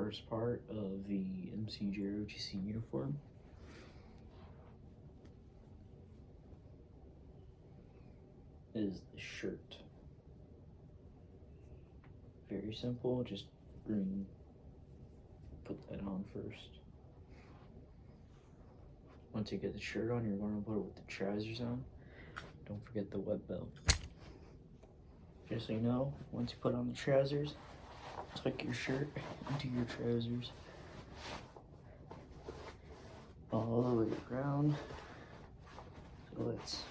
first part of the MCJROTC uniform. Is the shirt. Very simple, just put that on first. Once you get the shirt on, you're going to put it with the trousers on. Don't forget the web belt. Just so you know, once you put on the trousers, tuck your shirt into your trousers all the way around so it's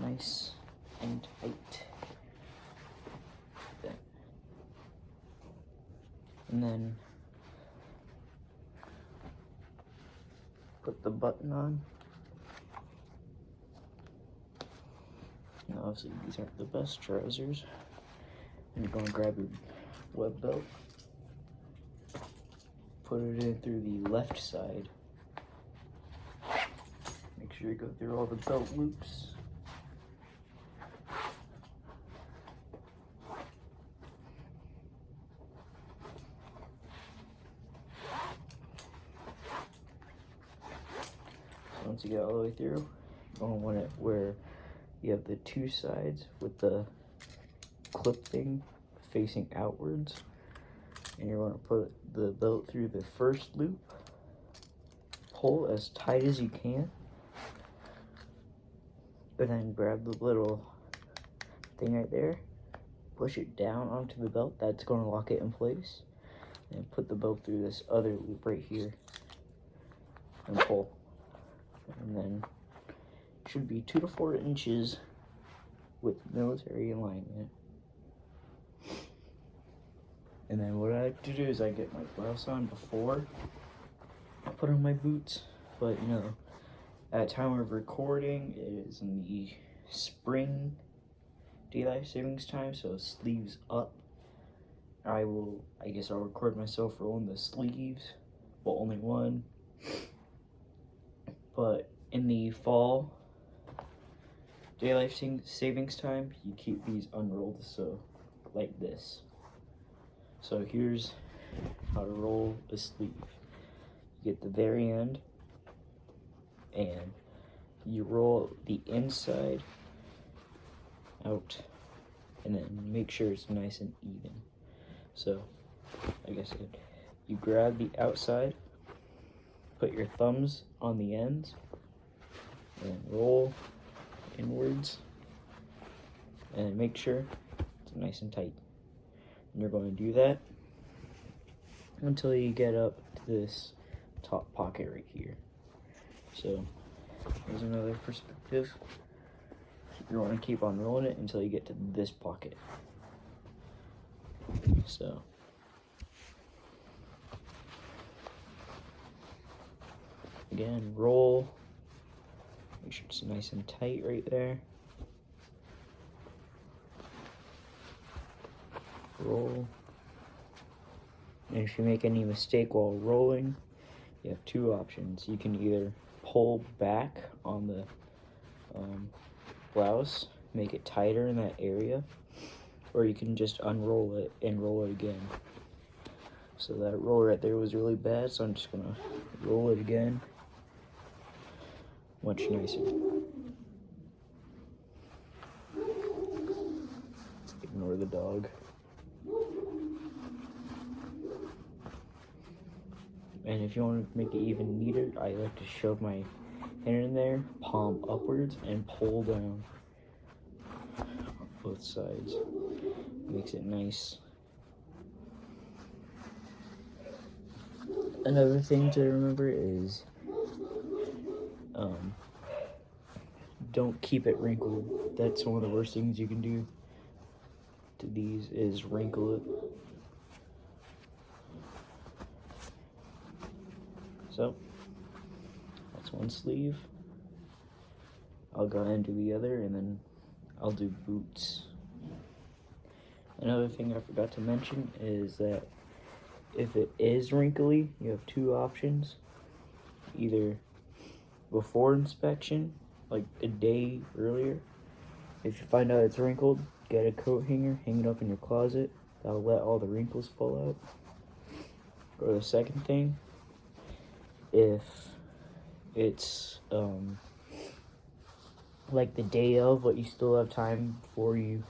nice and tight. And then put the button on. Now obviously these aren't the best trousers. And you're going to grab your web belt, put it in through the left side. Make sure you go through all the belt loops. So once you get all the way through, you're going to want it where you have the two sides with the clip thing facing outwards, and you're going to put the belt through the first loop, pull as tight as you can, and then grab the little thing right there, push it down onto the belt. That's going to lock it in place, and put the belt through this other loop right here and pull, and then it should be 2 to 4 inches with military alignment. And then what I like to do is I get my blouse on before I put on my boots. But you know, at time of recording, it is in the spring daylight savings time, so sleeves up. I guess I'll record myself rolling the sleeves, well, only one. But in the fall daylight savings time, you keep these unrolled, so like this. So here's how to roll a sleeve. You get the very end, and you roll the inside out, and then make sure it's nice and even. So, like I said, you grab the outside, put your thumbs on the ends, and roll inwards, and make sure it's nice and tight. And you're going to do that until you get up to this top pocket right here. So here's another perspective. You're going to keep on rolling it until you get to this pocket. So again, roll. Make sure it's nice and tight right there. Roll. And if you make any mistake while rolling, you have two options. You can either pull back on the blouse, make it tighter in that area, or you can just unroll it and roll it again. So that roll right there was really bad, so I'm just gonna roll it again. Much nicer. Ignore the dog. And if you want to make it even neater, I like to shove my hand in there, palm upwards, and pull down on both sides. Makes it nice. Another thing to remember is don't keep it wrinkled. That's one of the worst things you can do to these is wrinkle it. So that's one sleeve. I'll go ahead and do the other, and then I'll do boots. Another thing I forgot to mention is that if it is wrinkly, you have two options. Either before inspection, like a day earlier, if you find out it's wrinkled, get a coat hanger, hang it up in your closet. That'll let all the wrinkles fall out. For the second thing, if it's like the day of, but you still have time before you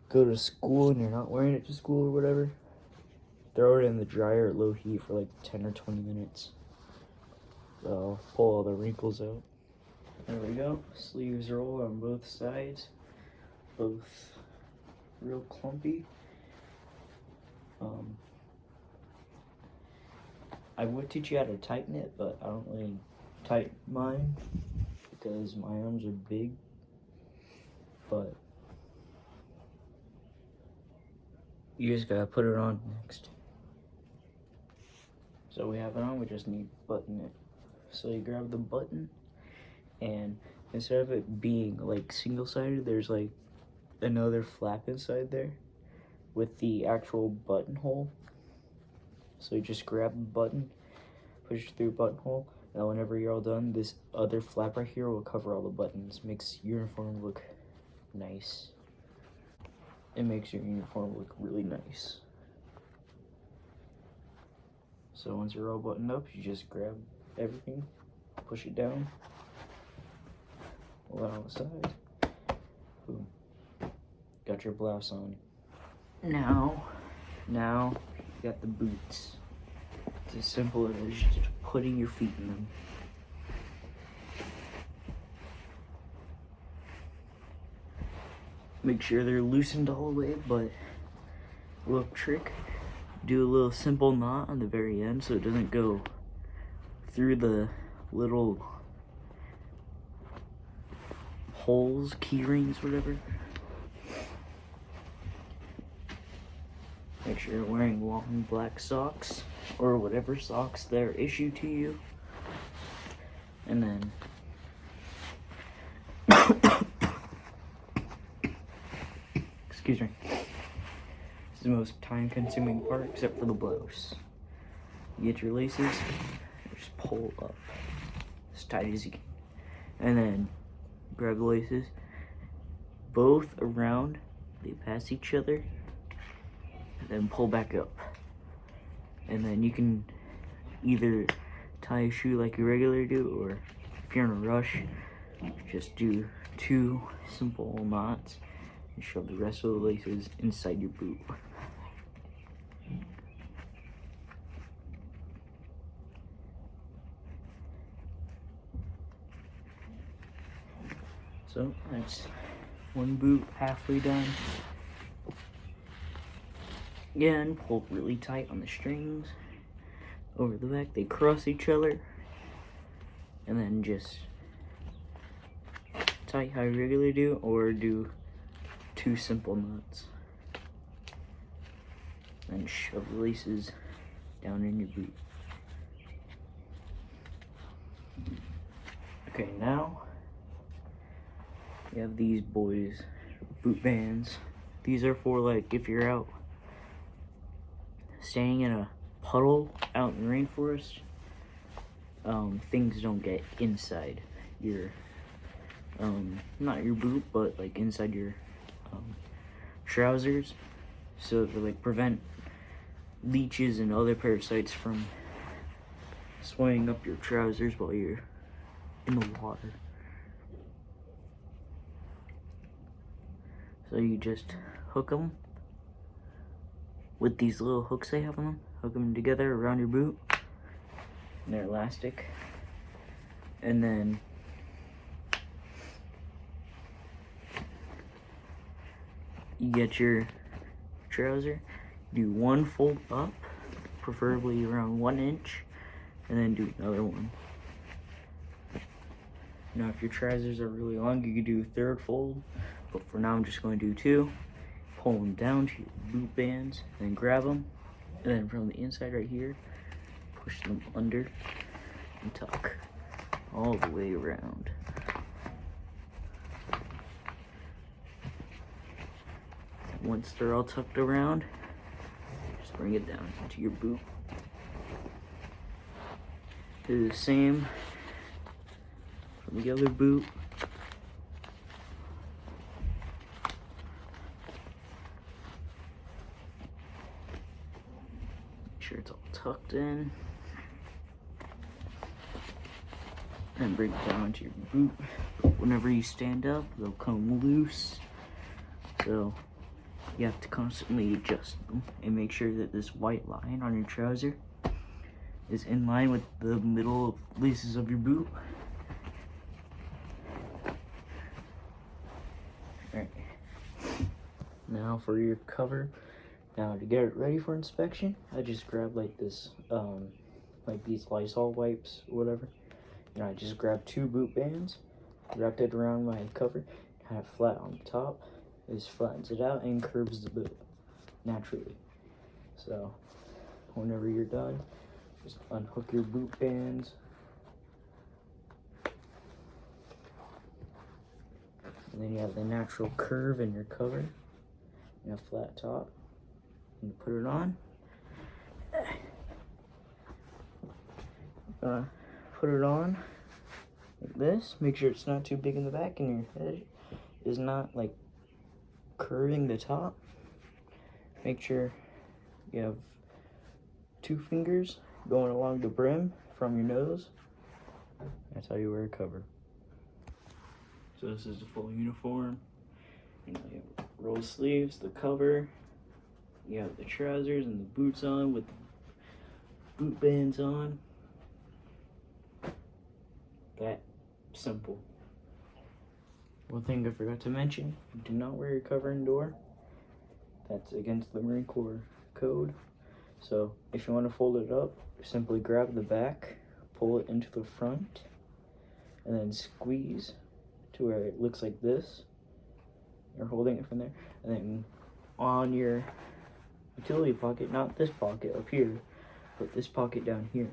go to school and you're not wearing it to school or whatever, throw it in the dryer at low heat for like 10 or 20 minutes. Pull all the wrinkles out. There we go. Sleeves roll on both sides. Both real clumpy. I would teach you how to tighten it, but I don't really tighten mine because my arms are big. But you just gotta put it on next. So we have it on, we just need to button it. So you grab the button, and instead of it being like single-sided, there's like another flap inside there with the actual buttonhole. So you just grab the button, push it through the buttonhole, and whenever you're all done, this other flap right here will cover all the buttons. Makes your uniform look nice. It makes your uniform look really nice. So once you're all buttoned up, you just grab everything, push it down, hold it on the side. Boom. Got your blouse on. Now you got the boots. It's as simple as just putting your feet in them. Make sure they're loosened all the way, but a little trick, do a little simple knot on the very end so it doesn't go through the little holes, key rings, whatever. Make sure you're wearing long black socks or whatever socks they're issued to you. And then excuse me. This is the most time-consuming part except for the blouse. You get your laces, just pull up as tight as you can. And then grab the laces, both around, they pass each other, and then pull back up. And then you can either tie a shoe like you regularly do, or if you're in a rush, just do 2 simple knots and shove the rest of the laces inside your boot. So that's one boot halfway done. Again, pull really tight on the strings over the back. They cross each other, and then just tie how you regularly do, or do 2 simple knots. And shove the laces down in your boot. Okay, now you have these boys, boot bands. These are for like if you're out staying in a puddle out in the rainforest, things don't get inside your, not your boot, but like inside your trousers. So to like prevent leeches and other parasites from swimming up your trousers while you're in the water. So you just hook them with these little hooks they have on them. Hook them together around your boot. And they're elastic. And then you get your trouser. Do 1 fold up, preferably around 1 inch, and then do another one. Now if your trousers are really long, you could do a 3rd fold, but for now I'm just going to do 2. Pull them down to your boot bands, and then grab them, and then from the inside right here, push them under and tuck all the way around. Once they're all tucked around, just bring it down to your boot. Do the same from the other boot. sure it's all tucked in. And bring it down to your boot. Whenever you stand up, they'll come loose. So you have to constantly adjust them and make sure that this white line on your trouser is in line with the middle laces of your boot. Alright. Now for your cover. Now to get it ready for inspection, I just grab like this, like these Lysol wipes or whatever. And I just grab 2 boot bands, wrapped it around my cover, have it flat on the top. This flattens it out and curves the boot naturally. So whenever you're done, just unhook your boot bands. And then you have the natural curve in your cover and a flat top. And you put it on. Put it on like this. Make sure it's not too big in the back and your head is not like curving the top. Make sure you have 2 fingers going along the brim from your nose. That's how you wear a cover. So this is the full uniform. You have roll sleeves, the cover. You have the trousers and the boots on with the boot bands on. That simple. One thing I forgot to mention, do not wear your cover indoor. That's against the Marine Corps code. So if you want to fold it up, simply grab the back, pull it into the front, and then squeeze to where it looks like this. You're holding it from there. And then on your utility pocket, not this pocket up here, but this pocket down here,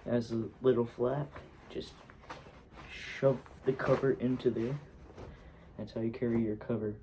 has a little flap. Just shove the cover into there. That's how you carry your cover.